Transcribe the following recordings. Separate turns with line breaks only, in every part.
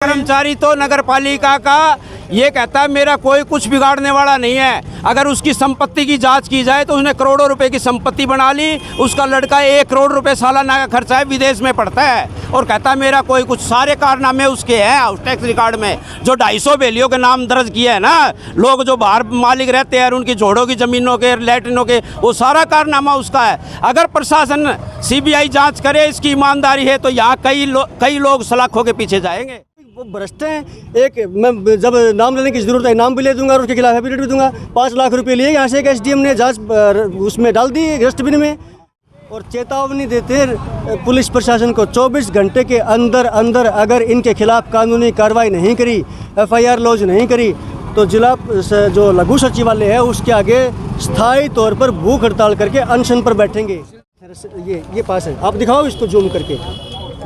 कर्मचारी तो नगर पालिका का ये कहता है मेरा कोई कुछ बिगाड़ने वाला नहीं है। अगर उसकी संपत्ति की जांच की जाए तो उसने करोड़ों रुपए की संपत्ति बना ली। उसका लड़का 1 करोड़ रुपए सालाना का खर्चा है, विदेश में पढ़ता है और कहता है मेरा कोई कुछ। सारे कारनामे उसके हैं हाउस टैक्स रिकॉर्ड में। जो 250 बेलियों के नाम दर्ज किए हैं ना, लोग जो बाहर मालिक रहते हैं उनकी जोड़ों की ज़मीनों के, लैट्रिनों के, वो सारा कारनामा उसका है। अगर प्रशासन सीबीआई जाँच करे, इसकी ईमानदारी है तो यहाँ कई लोग सलाखों के पीछे जाएंगे।
वो भ्रष्ट हैं। एक मैं जब नाम लेने की ज़रूरत है नाम भी ले दूंगा और उसके खिलाफ एफिडेविट भी दूंगा। 5 लाख रुपए लिए यहाँ से एक एसडीएम ने जांच उसमें डाल दी डस्टबिन में और चेतावनी देते पुलिस प्रशासन को 24 घंटे के अंदर अगर इनके खिलाफ कानूनी कार्रवाई नहीं करी, एफआईआर लॉन्च नहीं करी तो जिला जो लघु सचिवालय है उसके आगे स्थायी तौर पर भूख हड़ताल करके अनशन पर बैठेंगे। ये पास है, आप दिखाओ इसको जूम करके।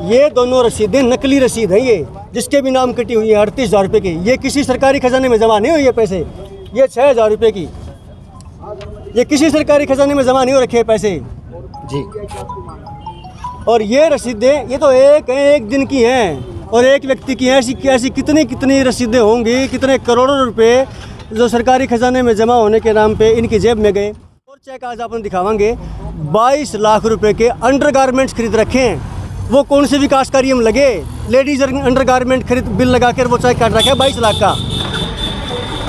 ये दोनों रसीदें नकली रसीद हैं, ये जिसके भी नाम कटी हुई है 38,000 रुपये की। ये किसी सरकारी खजाने में जमा नहीं हुई है पैसे। ये 6,000 रुपये की, ये किसी सरकारी खजाने में जमा नहीं हो रखे पैसे जी। और ये रसीदें ये तो एक दिन की हैं और एक व्यक्ति की हैं। ऐसी कितनी रसीदें होंगी, कितने करोड़ों रुपए जो सरकारी खजाने में जमा होने के नाम पे इनकी जेब में गए। और चेक आज आपने दिखावांगे 22 लाख रुपए के अंडरगारमेंट्स खरीद रखे हैं। वो कौन से विकास कार्य में लगे? लेडीज अंडरगारमेंट खरीद बिल लगाकर वो चेक काट रखा है 22 लाख का।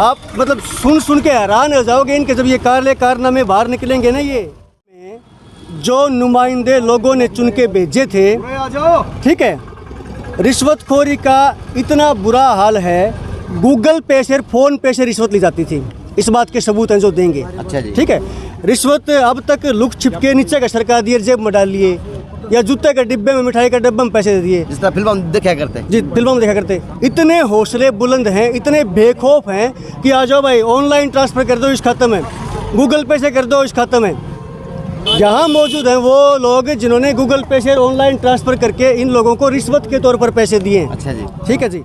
आप मतलब सुन के हैरान हो जाओगे इनके जब ये कारनामे बाहर निकलेंगे ना। ये जो नुमाइंदे लोगों ने चुन के भेजे थे, ठीक है, रिश्वतखोरी का इतना बुरा हाल है। गूगल पे से, फोन पे से रिश्वत ली जाती थी। इस बात के सबूत हैं जो देंगे। अच्छा जी, ठीक है। रिश्वत अब तक लुक छिप के नीचे का सरका दिए, जेब में डाल लिए, या जूते के डिब्बे में, मिठाई के डिब्बे में पैसे दे दिए, जिस तरह फिल्मों में देखा करते हैं जी। फिल्मों में देखा करते। इतने हौसले बुलंद हैं, इतने बेखौफ हैं कि आ जाओ भाई ऑनलाइन ट्रांसफर कर दो इस खाते में, गूगल पे से कर दो इस खाते में। यहाँ मौजूद हैं वो लोग जिन्होंने गूगल पे से ऑनलाइन ट्रांसफर करके इन लोगों को रिश्वत के तौर पर पैसे दिए। अच्छा जी, ठीक है जी।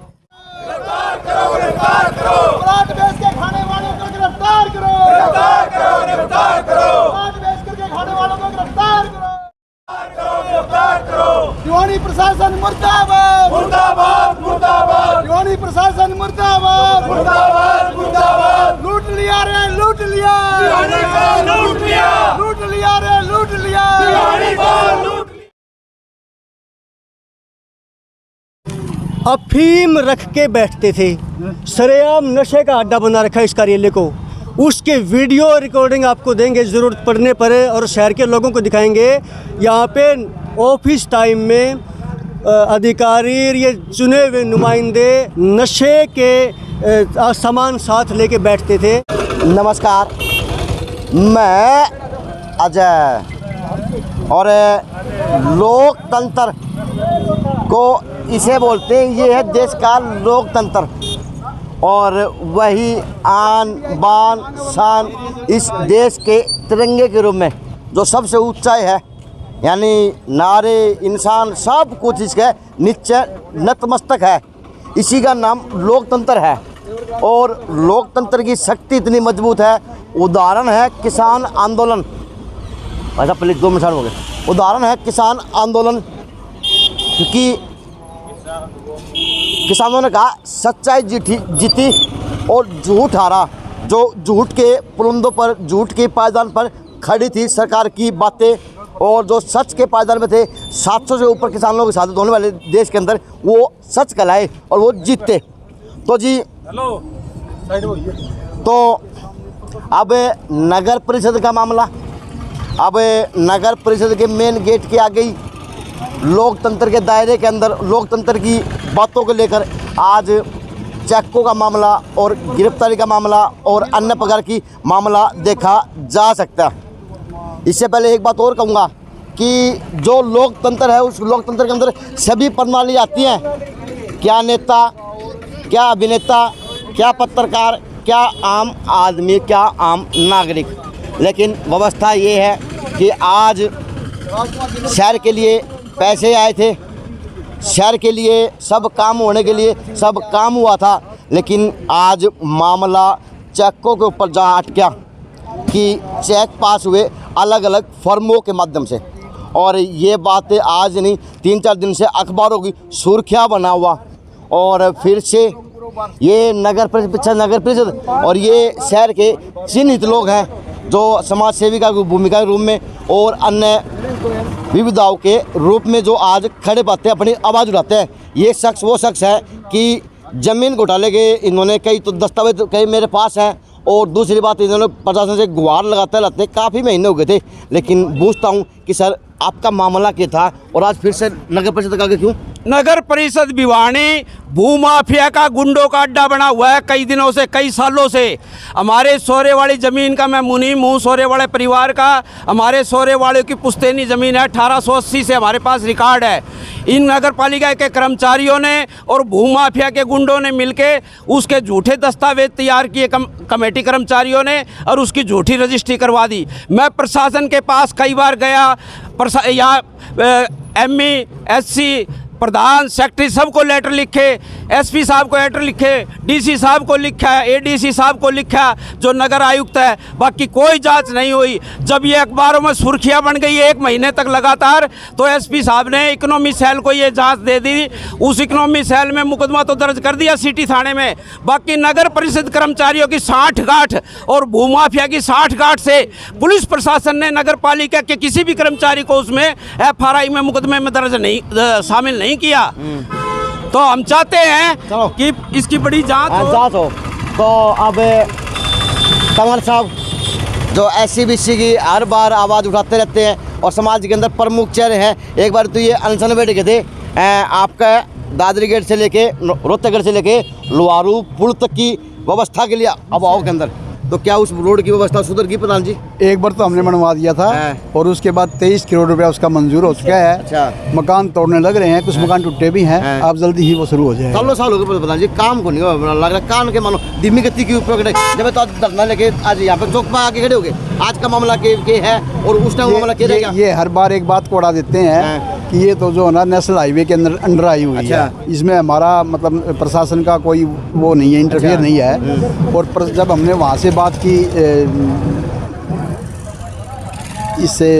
दीवानी प्रशासन मुर्दाबाद, मुर्दाबाद, मुर्दाबाद। दीवानी प्रशासन मुर्दाबाद, मुर्दाबाद, मुर्दाबाद। लूट लिया रे, लूट लिया, दीवानी को लूट लिया, लूट लिया रे, लूट लिया, दीवानी को लूट लिया।
अफीम रख के बैठते थे, सरेआम नशे का अड्डा बना रखा है इस कार्यालय को। उसके वीडियो रिकॉर्डिंग आपको देंगे ज़रूरत पड़ने पर और शहर के लोगों को दिखाएंगे। यहाँ पे ऑफिस टाइम में अधिकारी, ये चुने हुए नुमाइंदे नशे के सामान साथ लेके बैठते थे।
नमस्कार, मैं अजय और लोकतंत्र को इसे बोलते हैं। ये है देश का लोकतंत्र और वही आन बान शान इस देश के तिरंगे के रूप में जो सबसे ऊंचाई है, यानी नारे इंसान सब कुछ इसके नीचे नतमस्तक है। इसी का नाम लोकतंत्र है और लोकतंत्र की शक्ति इतनी मजबूत है। उदाहरण है किसान आंदोलन। ऐसा प्लीज 2 मिनट हो गए। उदाहरण है किसान आंदोलन, क्योंकि किसानों ने कहा सच्चाई जीती और झूठ हारा। जो झूठ के पुलंदों पर, झूठ के पायदान पर खड़ी थी सरकार की बातें, और जो सच के पायदान में थे 700 से ऊपर किसानों के साथ होने वाले देश के अंदर, वो सच कहलाए और वो जीतते। तो जी तो अब नगर परिषद का मामला, अब नगर परिषद के मेन गेट के आगे ही लोकतंत्र के दायरे के अंदर लोकतंत्र की बातों को लेकर आज चेकों का मामला और गिरफ्तारी का मामला और अन्य प्रकार की मामला देखा जा सकता है। इससे पहले एक बात और कहूँगा कि जो लोकतंत्र है उस लोकतंत्र के अंदर सभी प्रणाली आती हैं। क्या नेता, क्या अभिनेता, क्या पत्रकार, क्या आम आदमी, क्या आम नागरिक। लेकिन व्यवस्था ये है कि आज शहर के लिए पैसे आए थे, शहर के लिए सब काम होने के लिए सब काम हुआ था, लेकिन आज मामला चेकों के ऊपर जा अटका कि चेक पास हुए अलग अलग फर्मों के माध्यम से। और ये बातें आज नहीं 3-4 दिन से अखबारों की सुर्खियाँ बना हुआ। और फिर से ये नगर परिषद और ये शहर के चिन्हित लोग हैं जो समाज सेविका की भूमिका के रूप में और अन्य विविधताओं के रूप में जो आज खड़े पाते हैं, अपनी आवाज़ उठाते हैं। ये शख्स वो शख्स है कि ज़मीन घोटाले के इन्होंने कई तो दस्तावेज कई मेरे पास हैं, और दूसरी बात इन्होंने प्रशासन से गुहार लगाते रहते काफ़ी महीने हो गए थे। लेकिन पूछता हूँ कि सर आपका मामला क्या था और आज फिर से नगर परिषद का क्यों?
नगर परिषद भिवानी भूमाफिया का गुंडों का अड्डा बना हुआ है कई दिनों से, कई सालों से। हमारे सोरे वाली ज़मीन का मैं मुनीम हूँ, सोरे वाले परिवार का। हमारे सोरे वाले की पुश्तैनी ज़मीन है, 1880 से हमारे पास रिकॉर्ड है। इन नगर पालिका के कर्मचारियों ने और भूमाफिया के गुंडों ने मिलके उसके झूठे दस्तावेज तैयार किए कमेटी कर्मचारियों ने, और उसकी झूठी रजिस्ट्री करवा दी। मैं प्रशासन के पास कई बार गया, यहाँ ME SC प्रधान सेक्रेटरी सबको लेटर लिखे, SP साहब को लेटर लिखे, DC साहब को लिखा है, ADC साहब को लिखा, जो नगर आयुक्त है। बाकी कोई जांच नहीं हुई। जब ये अखबारों में सुर्खियां बन गई 1 महीने तक लगातार, तो SP साहब ने इकोनॉमी सेल को ये जांच दे दी। उस इकोनॉमी सेल में मुकदमा तो दर्ज कर दिया सिटी थाने में। बाकी नगर परिषद कर्मचारियों की 60 गांठ और भूमाफिया की 60 गांठ से पुलिस प्रशासन ने नगर पालिका के किसी भी कर्मचारी को उसमें FRI में मुकदमे में दर्ज नहीं शामिल नहीं किया। तो हम चाहते हैं कि इसकी बड़ी जांच
हो। तो अब कंवर साहब जो SC-BC की हर बार आवाज़ उठाते रहते हैं और समाज के अंदर प्रमुख चेहरे हैं। एक बार तो ये अनशन बैठ गए थे आपका दादरी गेट से लेके रोहतक गेट से लेके लोहारू पुल तक की व्यवस्था के लिए अभाव के अंदर, तो क्या उस रोड की व्यवस्था सुधर गई प्रधान जी?
एक बार तो हमने बनवा दिया था और उसके बाद 23 करोड़ रुपया उसका मंजूर हो चुका है।
अच्छा।
मकान तोड़ने लग रहे हैं, कुछ मकान टूटे भी हैं। अब जल्दी ही वो शुरू हो जाएगा।
साल हो गए प्रधान जी, काम को नहीं हो लग रहा। कान के मानो धीमी गति की ऊपर जब तो आज धरना लेके आज यहाँ पे चौक पर आके खड़े हो गए। आज का मामला के है और उस टाइम मामला क्या रहेगा?
ये हर बार एक बात को उड़ा देते हैं कि ये तो जो है ना नेशनल हाईवे के अंडर आई हुई है, इसमें हमारा मतलब प्रशासन का कोई वो नहीं है, इंटरफेयर नहीं है। और जब हमने वहाँ से बात की इससे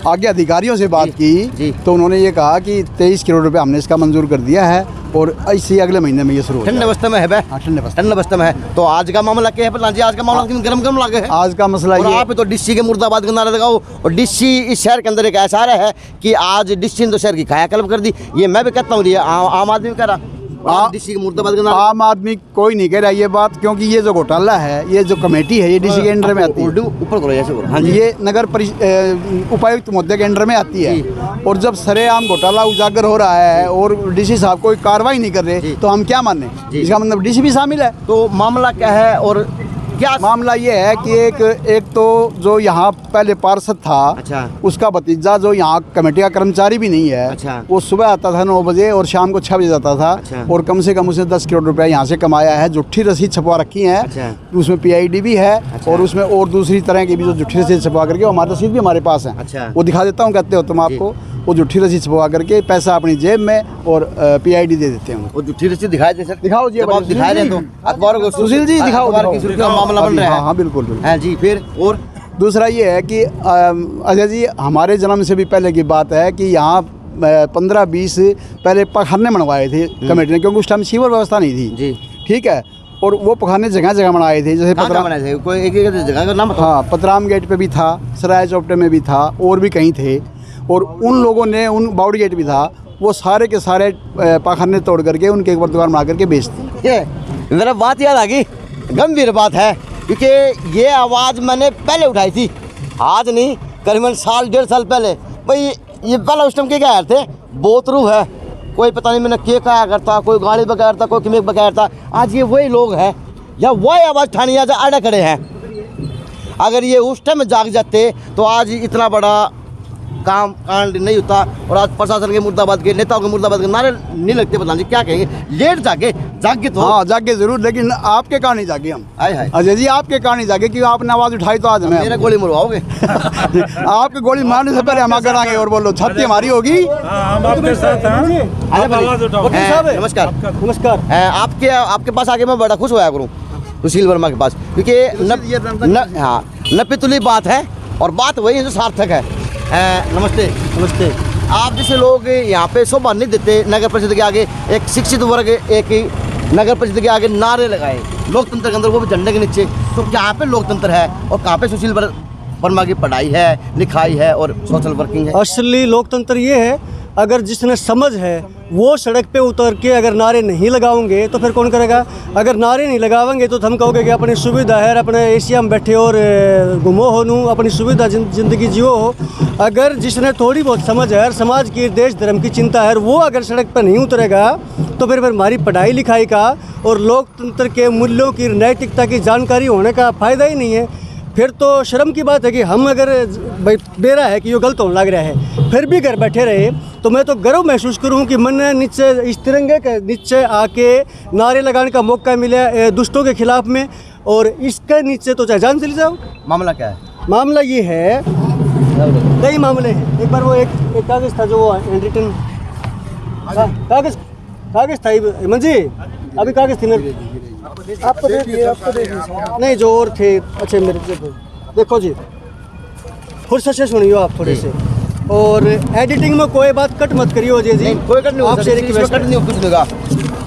आगे अधिकारियों से बात की, तो उन्होंने ये कहा कि 23 करोड़ रुपए हमने इसका मंजूर कर दिया है और ऐसे अगले महीने में ये शुरू हो
ठंडे अवस्था में है। ठंडे अवस्था में है। तो आज का मामला क्या है प्रधान जी? आज का मामला गरम लगे है।
आज का मसला ये
आप तो DC के मुर्दाबाद का नारा लगाओ, और DC इस शहर के अंदर एक ऐसा है कि आज DC ने तो शहर की कायाकल्प कर दी। ये मैं भी कहता हूँ, आम आदमी भी कह रहा, DC के मुर्दाबाद का नारा।
आम आदमी कोई नहीं कह रहा ये बात, क्योंकि ये जो घोटाला है, ये जो कमेटी है, ये DC के अंडर में आती है।
ऊपर करो ऐसे करो। हाँ जी।
ये नगर उपायुक्त महोदय के अंडर में आती है। और जब सरेआम घोटाला उजागर हो रहा है और DC साहब कोई कार्रवाई नहीं कर रहे, तो हम क्या माने? इसका मतलब DC भी शामिल है।
तो मामला क्या है और क्या
मामला ये है कि एक तो जो यहाँ पहले पार्षद था,
अच्छा,
उसका भतीजा जो यहाँ कमेटी का कर्मचारी भी नहीं है,
अच्छा,
वो सुबह आता था 9 बजे और शाम को 6 बजे जाता था।
अच्छा।
और कम से कम उसने 10 करोड़ रुपया यहाँ से कमाया है। झूठी रसीद छपवा रखी है।
अच्छा।
उसमें PID भी है।
अच्छा।
और उसमें और दूसरी तरह की भी जो झूठी रसीद छपवा करके, हमारी रसीद भी हमारे पास है।
अच्छा।
वो दिखा देता हूँ, कहते हो तुम आपको, वो झूठी रसीद छपवा करके पैसा अपनी जेब में और PID दे देते हैं।
वो झूठी रसीद दिखाई दे सर?
दिखाओ जी,
आप दिखा रहे तो अखबार को
सुशील जी दिखाओ,
मामला बन रहा है।
हाँ बिल्कुल।
हाँ जी। फिर और
दूसरा ये है कि अजय जी, हमारे जन्म से भी पहले की बात है कि यहाँ 15-20 पहले पखाने बनवाए थे कमेटी ने, क्योंकि उस टाइम सीवर व्यवस्था नहीं थी जी। ठीक है। और वो पखाने जगह जगह बनाए थे, जैसे
कोई एक जगह का नाम? हाँ,
पतराम गेट पे भी था, सराय चौपटे में भी था, और भी कहीं थे। और उन लोगों ने, उन बाउडी गेट भी था, वो सारे के सारे पखाने तोड़ करके उनके एक बार दुकान बना करके बेच दी।
मेरा बात याद आ गई, गंभीर बात है, क्योंकि ये आवाज़ मैंने पहले उठाई थी, आज नहीं, करीबन 1.5 साल पहले। भाई ये पहले उस टाइम के क्या थे, बोतरू है, कोई पता नहीं मैंने क्या कहा करता, कोई गाड़ी बगैर था, कोई किमेक बगैर था। आज ये वही लोग हैं या वही आवाज़ ठानी आज अड़े खड़े हैं। अगर ये उस टाइम में जाग जाते तो आज इतना बड़ा काम कांड नहीं होता। और आज प्रशासन के मुर्दाबाद के नेताओं के मुर्दाबाद के नारे नहीं लगते। प्रधान जी क्या कहेंगे? लेट जागे तो
हाँ जागे जरूर, लेकिन आपके कारण नहीं जागे हम। अजय जी आपके कारण नहीं जागे, क्योंकि आपने आवाज़ उठाई तो आज
मेरे गोली मरवाओगे।
आपके गोली मारने से पहले हम आगे आएंगे और बोलो छाती हमारी होगी।
नमस्कार। नमस्कार। आपके पास आके मैं बड़ा खुश होया करूँ सुशील वर्मा के पास, क्योंकि हाँ नपितुली बात है और बात वही है जो सार्थक है। नमस्ते। नमस्ते। आप जैसे लोग यहाँ पे शोभा नहीं देते नगर परिषद के आगे, एक शिक्षित वर्ग एक ही नगर परिषद के आगे नारे लगाए लोकतंत्र के अंदर, वो भी झंडे के नीचे, तो कहाँ पे लोकतंत्र है और कहाँ पे सुशील वर्मा की पढ़ाई है, लिखाई है और सोशल वर्किंग है?
असली लोकतंत्र ये है, अगर जिसने समझ है वो सड़क पे उतर के अगर नारे नहीं लगाओगे तो फिर कौन करेगा? अगर नारे नहीं लगाओगे तो हम कहोगे कि अपनी सुविधा है, अपने एशिया में बैठे और घूमो हो नू, अपनी सुविधा ज़िंदगी जियो हो। अगर जिसने थोड़ी बहुत समझ है, समाज की, देश धर्म की चिंता है, वो अगर सड़क पर नहीं उतरेगा तो फिर हमारी पढ़ाई लिखाई का और लोकतंत्र के मूल्यों की, नैतिकता की जानकारी होने का फ़ायदा ही नहीं है। फिर तो शर्म की बात है कि हम अगर बेरा है कि ये गलत होने लग रहा है, फिर भी घर बैठे रहे, तो मैं तो गर्व महसूस करूं कि मैंने नीचे इस तिरंगे के नीचे आके नारे लगाने का मौका मिला दुष्टों के खिलाफ में, और इसके नीचे तो चाहे जान चली जाओ।
मामला क्या है?
मामला ये है, कई मामले हैं। एक बार वो एक कागज़ था जो वो हैंडरिटन कागज़ था हेमंत जी, अभी कागज़ थी मेरे,
आपको दे दिए, आपको दे दिए।
नहीं जो और थे अच्छे मेरे देखो जी, फुर्सत से सुनियो आप थोड़े से, और एडिटिंग में कोई बात कट मत करियो जी।
कोई कट नहीं, आपसे कट नहीं कुछ नहीं होगा।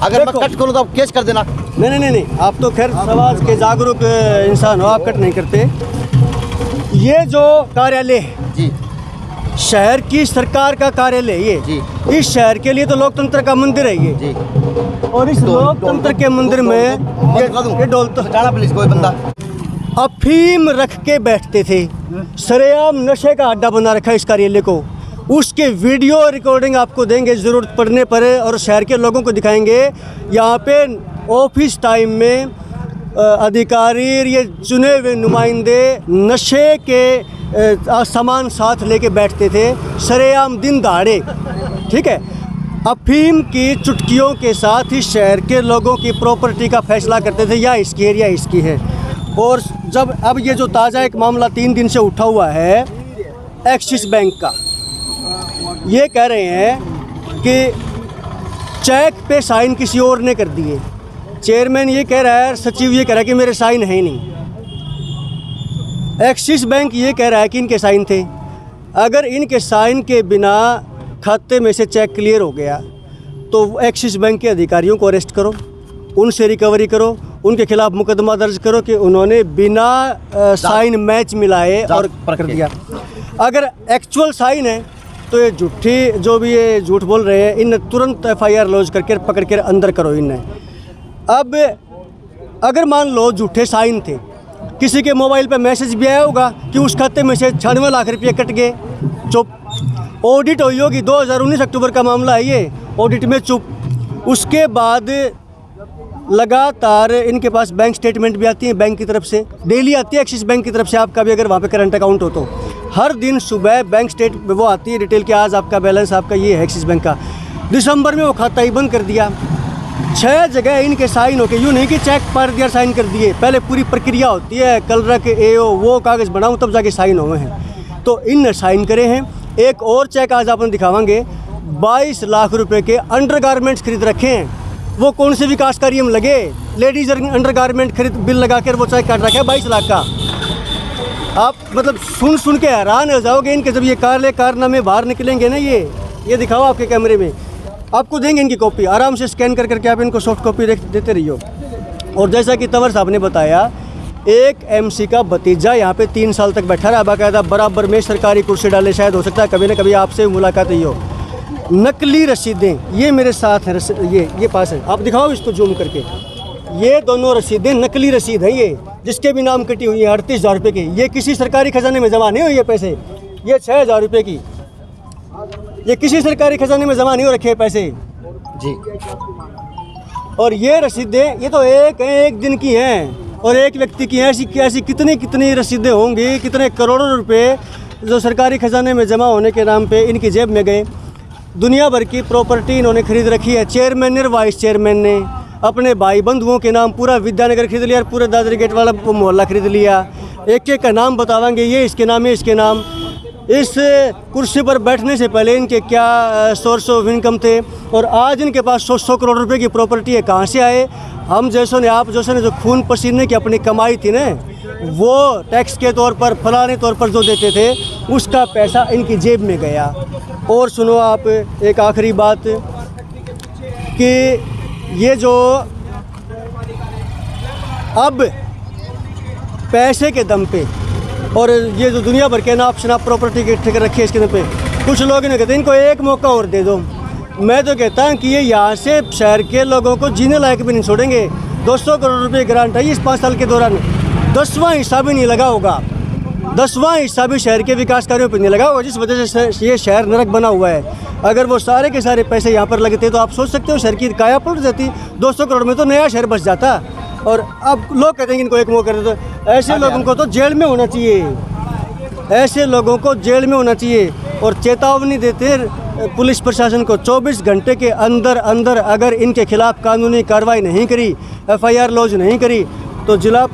अगर मैं कट करूँ तो आप केस कर देना।
नहीं, आप तो खैर समाज के जागरूक इंसान हो, आप कट नहीं करते। ये जो कार्यालय है
जी,
शहर की सरकार का कार्यालय ये
जी,
इस शहर के लिए तो लोकतंत्र का मंदिर है ये
जी,
और इस लोकतंत्र के मंदिर में ये डोल तो
प्लीज कोई बंदा
अफीम रख के बैठते थे, सरेआम नशे का अड्डा बना रखा है इस कार्यालय को। उसके वीडियो रिकॉर्डिंग आपको देंगे ज़रूरत पड़ने पर, और शहर के लोगों को दिखाएंगे। यहाँ पे ऑफिस टाइम में अधिकारी, ये चुने हुए नुमाइंदे नशे के सामान साथ लेके बैठते थे सरेआम दिन दहाड़े, ठीक है। अफीम की चुटकियों के साथ ही शहर के लोगों की प्रॉपर्टी का फैसला करते थे, या इसकी है या इसकी है। और जब अब ये जो ताज़ा एक मामला 3 दिन से उठा हुआ है एक्सिस बैंक का, ये कह रहे हैं कि चेक पे साइन किसी और ने कर दिए। चेयरमैन ये कह रहा है, सचिव ये कह रहा है कि मेरे साइन है ही नहीं। एक्सिस बैंक ये कह रहा है कि इनके साइन थे। अगर इनके साइन के बिना खाते में से चेक क्लियर हो गया तो एक्सिस बैंक के अधिकारियों को अरेस्ट करो, उनसे रिकवरी करो, उनके खिलाफ मुकदमा दर्ज करो कि उन्होंने बिना साइन मैच मिलाए और कर दिया। अगर एक्चुअल साइन है तो ये झूठी, जो भी ये झूठ बोल रहे हैं, इन तुरंत FIR लॉन्च करके पकड़ कर अंदर करो इन्हें। अब अगर मान लो झूठे साइन थे, किसी के मोबाइल पे मैसेज भी आया होगा कि उस खाते में से 96 लाख रुपये कट गए, चुप। ऑडिट हुई होगी, 2019 अक्टूबर का मामला है ये, ऑडिट में चुप। उसके बाद लगातार इनके पास बैंक स्टेटमेंट भी आती है बैंक की तरफ से, डेली आती है एक्सिस बैंक की तरफ से। आपका भी अगर वहाँ पे करंट अकाउंट हो तो हर दिन सुबह बैंक स्टेट वो आती है डिटेल कि आज आपका बैलेंस आपका ये है एक्सिस बैंक का। दिसंबर में वो खाता ही बंद कर दिया। 6 जगह इनके साइन होके, यूँ नहीं कि चेक पर दिया साइन कर दिए, पहले पूरी प्रक्रिया होती है, कलर के AO वो कागज़ बनाऊँ तब जाके साइन हुए हैं। तो इन साइन करे हैं। एक और चेक आज अपन दिखावांगे, 22 लाख रुपए के अंडरगारमेंट्स खरीद रखे हैं। वो कौन से विकास कार्य में लगे, लेडीज अंडरगारमेंट खरीद बिल लगा कर वो चेक काट रखा है 22 लाख का। आप मतलब सुन के हैरान हो जाओगे इनके, जब ये कारनामे बाहर निकलेंगे ना, ये दिखाओ आपके कैमरे में, आपको देंगे इनकी कॉपी, आराम से स्कैन कर करके आप इनको सॉफ्ट कॉपी देते रहियो। और जैसा कि तंवर साहब ने बताया, एक MC का भतीजा यहाँ पे 3 साल तक बैठा रहा बाकायदा, बराबर में सरकारी कुर्सी डाले, शायद हो सकता है कभी ना कभी आपसे मुलाकात ही हो। नकली रसीदें ये मेरे साथ हैं, ये पास है, आप दिखाओ इसको जूम करके। ये दोनों रसीदें नकली रसीद हैं, ये जिसके भी नाम कटी हुई है 38,000 रुपये की। ये किसी सरकारी खजाने में जमा नहीं हुई है पैसे, ये 6,000 रुपये की, ये किसी सरकारी खजाने में जमा नहीं हो रखे पैसे
जी।
और ये रसीदें, ये तो एक दिन की हैं और एक व्यक्ति की हैं। ऐसी कितनी रसीदें होंगी, कितने करोड़ों रुपए जो सरकारी खजाने में जमा होने के नाम पे इनकी जेब में गए। दुनिया भर की प्रॉपर्टी इन्होंने खरीद रखी है। चेयरमैन ने, वाइस चेयरमैन ने अपने भाई बंधुओं के नाम पूरा विद्यानगर खरीद लिया और पूरे दादरी गेट वाला मोहल्ला खरीद लिया। एक का नाम बतावांगे, ये इसके नाम है, इसके नाम। इस कुर्सी पर बैठने से पहले इनके क्या सोर्स ऑफ इनकम थे, और आज इनके पास 100 करोड़ रुपए की प्रॉपर्टी है। कहाँ से आए? हम जैसों ने, आप जैसों ने जो खून पसीने की अपनी कमाई थी ना, वो टैक्स के तौर पर, फलाने तौर पर जो देते थे, उसका पैसा इनकी जेब में गया। और सुनो आप एक आखिरी बात कि ये जो अब पैसे के दम पे और ये जो दुनिया भर के नाप शनाप प्रॉपर्टी इकट्ठे कर रखी है इसके दम पे, कुछ लोग इन्हें कहते हैं इनको एक मौका और दे दो। मैं तो कहता हूँ कि ये यहाँ से शहर के लोगों को जीने लायक भी नहीं छोड़ेंगे। 200 करोड़ रुपए ग्रांट है इस 5 साल के दौरान, 10वां हिस्सा भी नहीं लगा होगा, 10वां हिस्सा भी शहर के विकास कार्यों पर नहीं लगा होगा, जिस वजह से ये शहर नरक बना हुआ है। अगर वो सारे के सारे पैसे यहाँ पर लगते तो आप सोच सकते हो शहर की काया पलट जाती। 200 करोड़ में तो नया शहर बस जाता। और अब लोग कहते हैं कि इनको एक मौका दे दो। ऐसे लोगों को तो जेल में होना चाहिए, ऐसे लोगों को जेल में होना चाहिए। और चेतावनी देते पुलिस प्रशासन को 24 घंटे के अंदर अंदर अगर इनके खिलाफ कानूनी कार्रवाई नहीं करी, FIR लॉन्च नहीं करी, तो जिला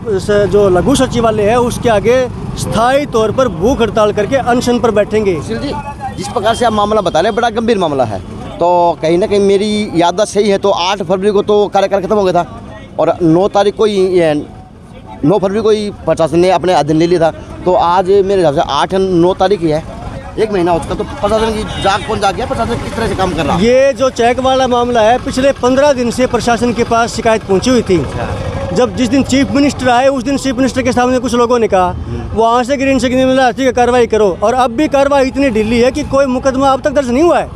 जो लघु सचिवालय है उसके आगे स्थायी तौर पर भूख हड़ताल करके अनशन पर बैठेंगे।
जी, जिस प्रकार से आप मामला बता रहे हैं बड़ा गंभीर मामला है, तो कहीं ना कहीं मेरी याददाश्त सही है तो 8 फरवरी को तो कार्यकाल खत्म हो गया था और 9 तारीख को ही 9 फरवरी को ही प्रशासन ने अपने अधीन ले लिया था। तो आज मेरे हिसाब से 8 9 तारीख ही है, 1 महीना हो चुका। तो प्रशासन की जाग कौन जाग गया, प्रशासन किस तरह से काम कर रहा है? ये
जो चेक वाला मामला है पिछले 15 दिन से प्रशासन के पास शिकायत पहुंची हुई थी। जब जिस दिन चीफ मिनिस्टर आए उस दिन चीफ मिनिस्टर के सामने कुछ लोगों ने कहा वहाँ से ग्रीन सिग्नल मिला, ठीक है कार्रवाई करो। और अब भी कार्रवाई इतनी ढीली है कि कोई मुकदमा अब तक दर्ज नहीं हुआ है।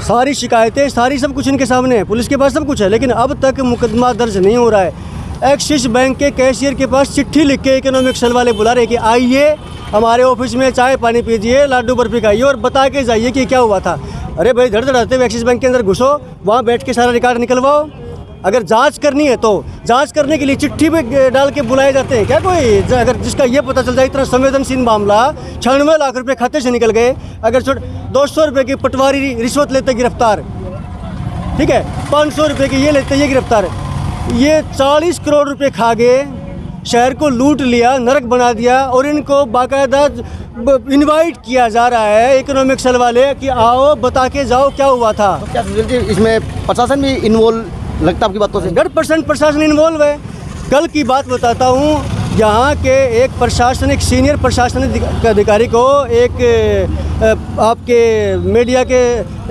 सारी शिकायतें सारी सब कुछ इनके सामने है, पुलिस के पास सब कुछ है, लेकिन अब तक मुकदमा दर्ज नहीं हो रहा है। एक्सिस बैंक के कैशियर के पास चिट्ठी लिख के इकोनॉमिक सेल वाले बुला रहे कि आइए हमारे ऑफिस में चाय पानी पीजिए, लाडू बर्फी खाइए और बता के जाइए कि क्या हुआ था। अरे भाई धड़धड़ाते हुए एक्सिस बैंक के अंदर घुसो, वहाँ बैठ के सारा रिकॉर्ड निकलवाओ। अगर जांच करनी है तो जांच करने के लिए चिट्ठी पे डाल के बुलाए जाते हैं क्या कोई? अगर जिसका ये पता चल जाए इतना संवेदनशील मामला, 96 लाख रुपए खाते से निकल गए, अगर 200 रुपये की पटवारी रिश्वत लेते गिरफ्तार, ठीक है 500 रुपये की ये लेते ये गिरफ्तार, ये 40 करोड़ रुपए खा गए, शहर को लूट लिया, नरक बना दिया। और इनको बाकायदा इनवाइट किया जा रहा है इकोनॉमिक सेल वाले कि आओ बता के जाओ क्या हुआ था।
तो क्या सुनील जी इसमें प्रशासन भी इन्वॉल्व लगता आपकी बातों से?
100% प्रशासन इन्वॉल्व है। कल की बात बताता हूँ, यहाँ के एक प्रशासनिक सीनियर प्रशासनिक अधिकारी को एक आपके मीडिया के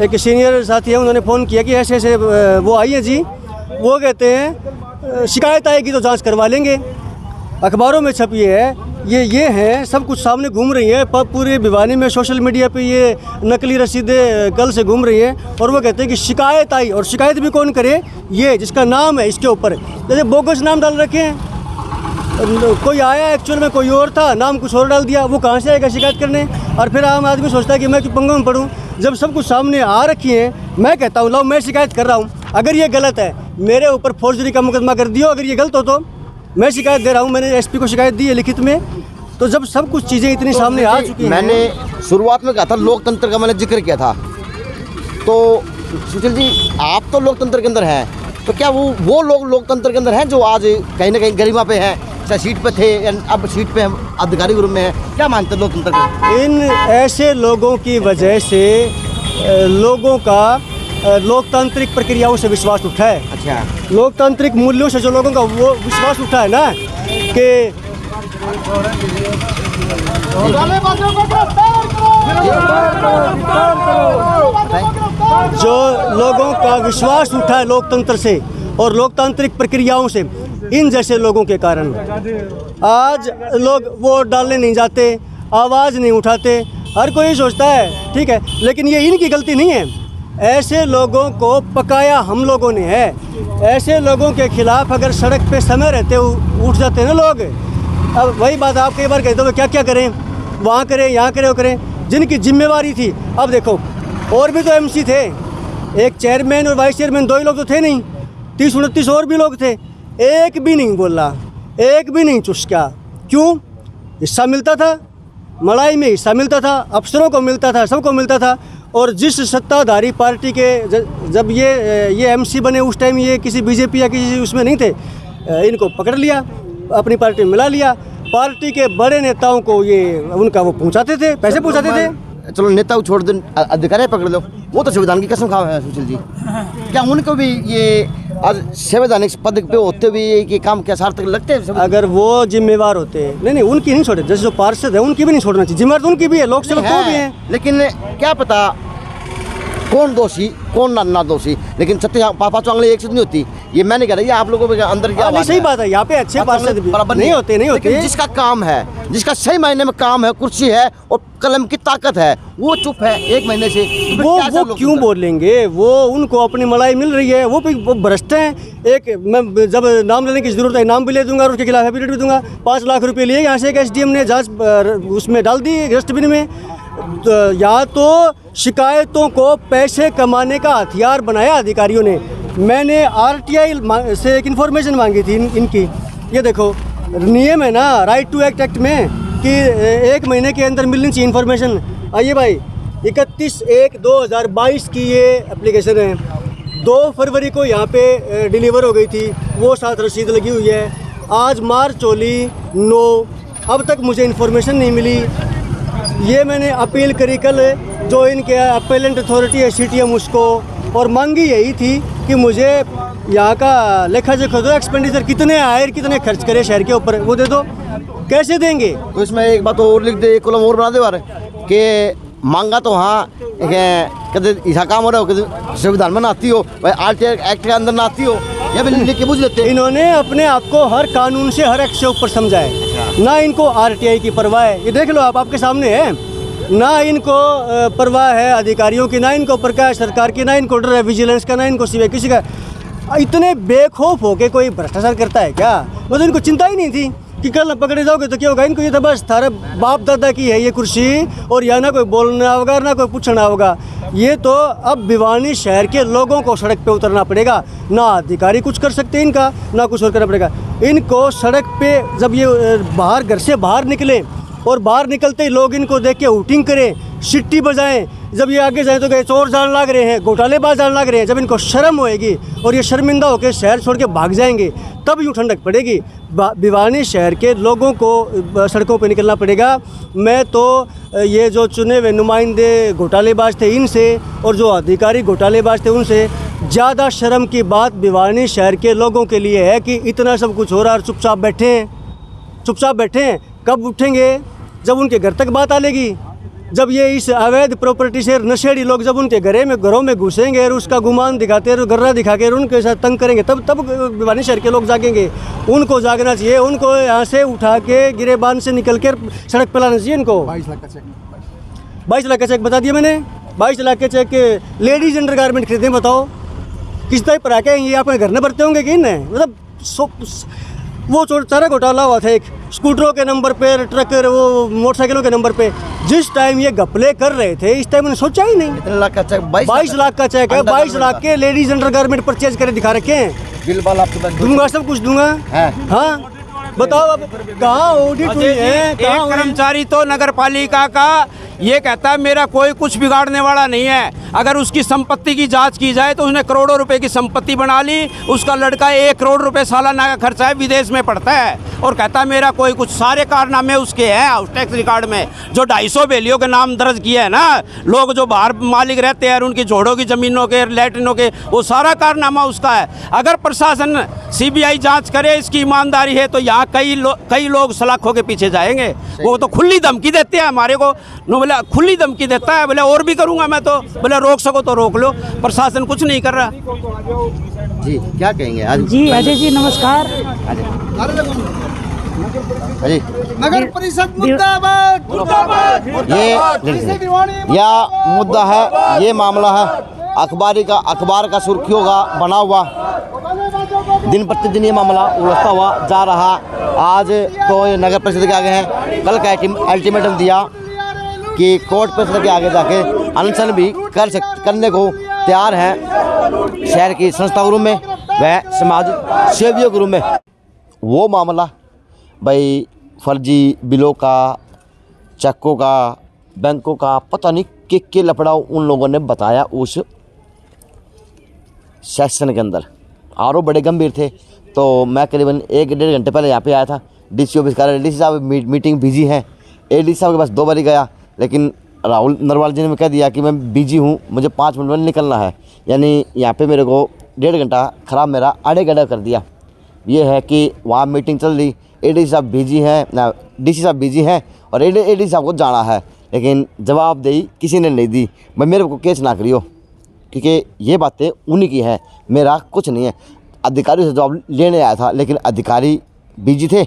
एक सीनियर साथी हैं, उन्होंने फ़ोन किया कि ऐसे ऐसे वो आई है जी, वो कहते हैं शिकायत आएगी तो जांच करवा लेंगे। अखबारों में छपी है ये हैं, सब कुछ सामने घूम रही है, पूरे भिवानी में सोशल मीडिया पे ये नकली रसीदें कल से घूम रही हैं। और वो कहते हैं कि शिकायत आई, और शिकायत भी कौन करे? ये जिसका नाम है इसके ऊपर, जैसे बोगस नाम डाल रखे हैं, कोई आया एक्चुअल में कोई और था, नाम कुछ और डाल दिया, वो कहाँ से आएगा शिकायत करने? और फिर आम आदमी सोचता है कि मैं पंगों में पढ़ूँ, जब सब कुछ सामने आ रखी है। मैं कहता हूँ लो मैं शिकायत कर रहा हूँ, अगर ये गलत है मेरे ऊपर फोर्जरी का मुकदमा कर दियो, अगर ये गलत हो तो मैं शिकायत दे रहा हूँ, मैंने SP को शिकायत दी है लिखित में। तो जब सब कुछ चीज़ें इतनी सामने आ चुकी हैं,
मैंने शुरुआत में कहा था लोकतंत्र का मैंने जिक्र किया था, तो सुशील जी आप तो लोकतंत्र के अंदर हैं, तो क्या वो लोग लोकतंत्र के अंदर हैं जो आज कहीं ना कहीं गरिमा पे हैं, चाहे सीट पे थे या अब सीट पे हम अधिकारी ग्रुप में हैं, क्या मानते हैं लोकतंत्र के?
इन ऐसे लोगों की वजह से लोगों का लोकतांत्रिक प्रक्रियाओं से विश्वास उठा है।
अच्छा,
लोकतांत्रिक मूल्यों से जो लोगों का वो विश्वास उठा है ना कि जो लोगों का विश्वास उठा है लोकतंत्र से और लोकतांत्रिक प्रक्रियाओं से, इन जैसे लोगों के कारण आज लोग वोट डालने नहीं जाते, आवाज़ नहीं उठाते। हर कोई सोचता है ठीक है, लेकिन ये इनकी गलती नहीं है, ऐसे लोगों को पकाया हम लोगों ने है। ऐसे लोगों के खिलाफ अगर सड़क पे समय रहते उठ जाते हैं ना लोग, अब वही बात आप कई बार कहते हो क्या क्या करें, वहाँ करें यहाँ करें वो करें, जिनकी जिम्मेवारी थी। अब देखो और भी तो MC थे, एक चेयरमैन और वाइस चेयरमैन, 2 ही लोग तो थे नहीं, 30-29 और भी लोग थे, एक भी नहीं बोला, एक भी नहीं चुस्का। क्यों? हिस्सा मिलता था, मलाई में हिस्सा मिलता था, अफसरों को मिलता था, सबको मिलता था। और जिस सत्ताधारी पार्टी के जब ये MC बने उस टाइम ये किसी BJP या किसी उसमें नहीं थे, इनको पकड़ लिया, अपनी पार्टी में मिला लिया, पार्टी के बड़े नेताओं को ये उनका वो पहुंचाते थे, पैसे पहुंचाते थे।
चलो नेता को छोड़ दो, अधिकारी पकड़ लो, वो तो संविधान की कसम खाओ है सुशील जी, क्या उनको भी ये आज संवैधानिक पद पे होते हुए ये काम क्या सार्थक लगते हैं?
अगर वो जिम्मेवार होते, नहीं उनकी नहीं छोड़े, जैसे जो पार्षद है उनकी भी नहीं छोड़ना चाहिए, जिम्मेवार तो उनकी भी है, लोक सेवक तो भी है।
लेकिन क्या पता कौन दोषी कौन ना दोषी, लेकिन सत्य पाँचों आंगली एक से नहीं होती, ये मैं नहीं कह रही, आप लोगों के अंदर क्या
नहीं, सही बात है, यहाँ पे अच्छे पार्षद भी नहीं होते।
लेकिन जिसका काम है, जिसका सही मायने में काम है, कुर्सी है और कलम की ताकत है, वो चुप है 1 महीने से।
वो क्यों बोलेंगे? वो उनको अपनी मलाई मिल रही है, वो भ्रष्ट हैं। एक मैं जब नाम लेने की जरूरत है नाम भी ले दूंगा और उसके खिलाफ एफिडेविट भी दूंगा। 5 लाख रुपए लिए यहाँ से एक SDM ने जांच उसमें डाल दी डस्टबिन में। या तो शिकायतों को पैसे कमाने का हथियार बनाया अधिकारियों ने। मैंने RTI से एक इन्फॉर्मेशन मांगी थी इनकी, ये देखो नियम है ना राइट टू एक्ट में कि 1 महीने के अंदर मिलनी चाहिए इन्फॉर्मेशन। आइए भाई, 31/1/2022 की ये एप्लीकेशन है, 2 फरवरी को यहाँ पे डिलीवर हो गई थी, वो साथ रसीद लगी हुई है। आज मार्च 9, अब तक मुझे इन्फॉर्मेशन नहीं मिली। ये मैंने अपील करी कल, जो इनके अपेलेंट अथॉरिटी है CTM उसको, और मांगी यही थी कि मुझे यहाँ का लेखा जोखा दो, एक्सपेंडिचर कितने आए कितने खर्च करे शहर के ऊपर, वो दे दो। कैसे देंगे?
तो इसमें एक बात और लिख दे, एक कॉलम और बना दे बारे कि मांगा तो हाँ कदे ऐसा काम हो रहा हो, कदे संविधान में ना आती हो, RTI एक्ट के अंदर ना आती हो, या भी लिख के बुझ लेते।
इन्होंने अपने आप को हर कानून से हर एक्ट से ऊपर समझा है, ना इनको RTI की परवाह है। ये देख लो आप, आपके सामने है, ना इनको परवाह है अधिकारियों की, ना इनको प्रकाश सरकार की, ना इनको डर है विजिलेंस का, ना इनको सीबीआई किसी का। इतने बेखौफ होके कोई भ्रष्टाचार करता है क्या? मतलब इनको चिंता ही नहीं थी कि कल पकड़े जाओगे तो क्या होगा। इनको ये तो बस थारे बाप दादा की है ये कुर्सी, और यहाँ ना कोई बोलना होगा ना कोई पूछना होगा। ये तो अब भिवानी शहर के लोगों को सड़क पे उतरना पड़ेगा, ना अधिकारी कुछ कर सकते इनका, ना कुछ और करना पड़ेगा इनको। सड़क पे जब ये बाहर घर से बाहर निकले और बाहर निकलते ही लोग इनको देख के हूटिंग करें, सिट्टी बजाएं, जब ये आगे जाए तो कहीं चोर जान लग रहे हैं, घोटालेबाज जान लग रहे हैं। जब इनको शर्म होएगी और ये शर्मिंदा होकर शहर छोड़ के भाग जाएंगे, तब यूँ ठंडक पड़ेगी। भिवानी शहर के लोगों को सड़कों पे निकलना पड़ेगा। मैं तो ये जो चुने हुए नुमाइंदे घोटालेबाज थे इनसे, और जो अधिकारी घोटालेबाज थे उनसे, ज़्यादा शर्म की बात भिवानी शहर के लोगों के लिए है कि इतना सब कुछ हो रहा है और चुपचाप बैठे हैं। चुपचाप बैठे हैं, कब उठेंगे? जब उनके घर तक बात आएगी, जब ये इस अवैध प्रॉपर्टी से नशेड़ी लोग जब उनके घरों में घुसेंगे और उसका गुमान दिखाते और गर्रा दिखा के उनके साथ तंग करेंगे, तब भिवानी शहर के लोग जागेंगे। उनको जागना चाहिए, उनको यहाँ से उठा के गिरेबान से निकल कर सड़क पर लाना चाहिए इनको। 22 लाख का चेक बता दिया मैंने, 22 लाख के चेक लेडीज अंडर गारमेंट खरीदे, बताओ किस टाइप पर आके ये अपने घर में भरते होंगे कि नहीं? मतलब वो सारा घोटाला हुआ था, एक स्कूटरों के नंबर पे, ट्रक, वो मोटरसाइकिलों के नंबर पे। जिस टाइम ये घपले कर रहे थे इस टाइम उन्हें सोचा ही नहीं।
22 लाख का चेक,
22 लाख का चेक है, 22 लाख के लेडीज अंडर गारमेंट परचेज करे दिखा रखे हैं।
बिल बाल आपको
दूंगा, सब कुछ दूंगा। हाँ बताओ अब कहाँ ऑडिट हुई है?
एक कर्मचारी तो नगर पालिका का ये कहता है मेरा कोई कुछ बिगाड़ने वाला नहीं है। अगर उसकी संपत्ति की जांच की जाए तो उसने करोड़ों रुपए की संपत्ति बना ली। उसका लड़का 1 करोड़ रुपए सालाना का खर्चा है, विदेश में पढ़ता है, और कहता है मेरा कोई कुछ। सारे कारनामे उसके हैं हाउस टैक्स रिकॉर्ड में, जो 250 बेलियों के नाम दर्ज किए हैं ना, लोग जो बाहर मालिक रहते हैं उनकी जोड़ों की ज़मीनों के, लैट्रिनों के, वो सारा कारनामा उसका है। अगर प्रशासन CBI जाँच करे, इसकी ईमानदारी है, तो यहाँ कई लोग सलाखों के पीछे जाएंगे। वो तो खुली धमकी देते हैं हमारे को, बोले खुली धमकी देता है, बोले और भी करूँगा मैं, तो बोले रोक सको तो रोक लो। प्रशासन कुछ नहीं कर रहा।
जी क्या कहेंगे आज?
जी अजय जी नमस्कार।
जी
नगर परिषद मुर्दाबाद, मुर्दाबाद।
यह मुद्दा है, ये मामला है अखबार का सुर्खियों का बना हुआ, दिन प्रतिदिन ये मामला उलझता हुआ जा रहा। आज तो ये नगर परिषद के आगे हैं, कल का अल्टीमेटम दिया कि कोर्ट परिषद के आगे जाके अनशन भी करने को तैयार हैं शहर की संस्था गुरु में व समाज सेवियों गुरु में। वो मामला भाई फर्जी बिलों का, चेकों का, बैंकों का, पता नहीं के लफड़ा उन लोगों ने बताया उस सेशन के अंदर। आरोप बड़े गंभीर थे। तो मैं करीबन 1-1.5 घंटे पहले यहाँ पे आया था। DC ऑफिस का, DC साहब मीटिंग बिजी हैं। AD साहब के पास 2 बार गया, लेकिन राहुल नरवाल जी ने कह दिया कि मैं बिजी हूँ, मुझे 5 मिनट में निकलना है। यानी यहाँ पे मेरे को 1.5 घंटा ख़राब मेरा आधे घंटा कर दिया। ये है कि वहाँ मीटिंग चल रही, एडी साहब बिजी हैं ना, डीसी साहब बिजी हैं और एडी साहब को जाना है, लेकिन जवाबदेही किसी ने नहीं दी। भाई मेरे को केस ना करियो, क्योंकि ये बातें उन्हीं की हैं, मेरा कुछ नहीं है। अधिकारी से जवाब लेने आया था, लेकिन अधिकारी बिजी थे,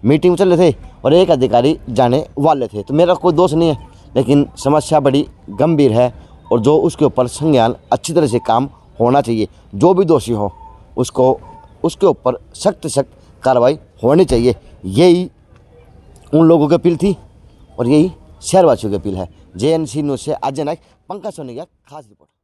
मीटिंग में चल रहे थे और एक अधिकारी जाने वाले थे, तो मेरा कोई दोष नहीं है। लेकिन समस्या बड़ी गंभीर है और जो उसके ऊपर संज्ञान अच्छी तरह से काम होना चाहिए। जो भी दोषी हो उसको उसके ऊपर सख्त सख्त कार्रवाई होनी चाहिए। यही उन लोगों की अपील थी और यही शहरवासियों की अपील है। JNC न्यूज़ से अजय नायक, पंकज सोनी का खास रिपोर्ट।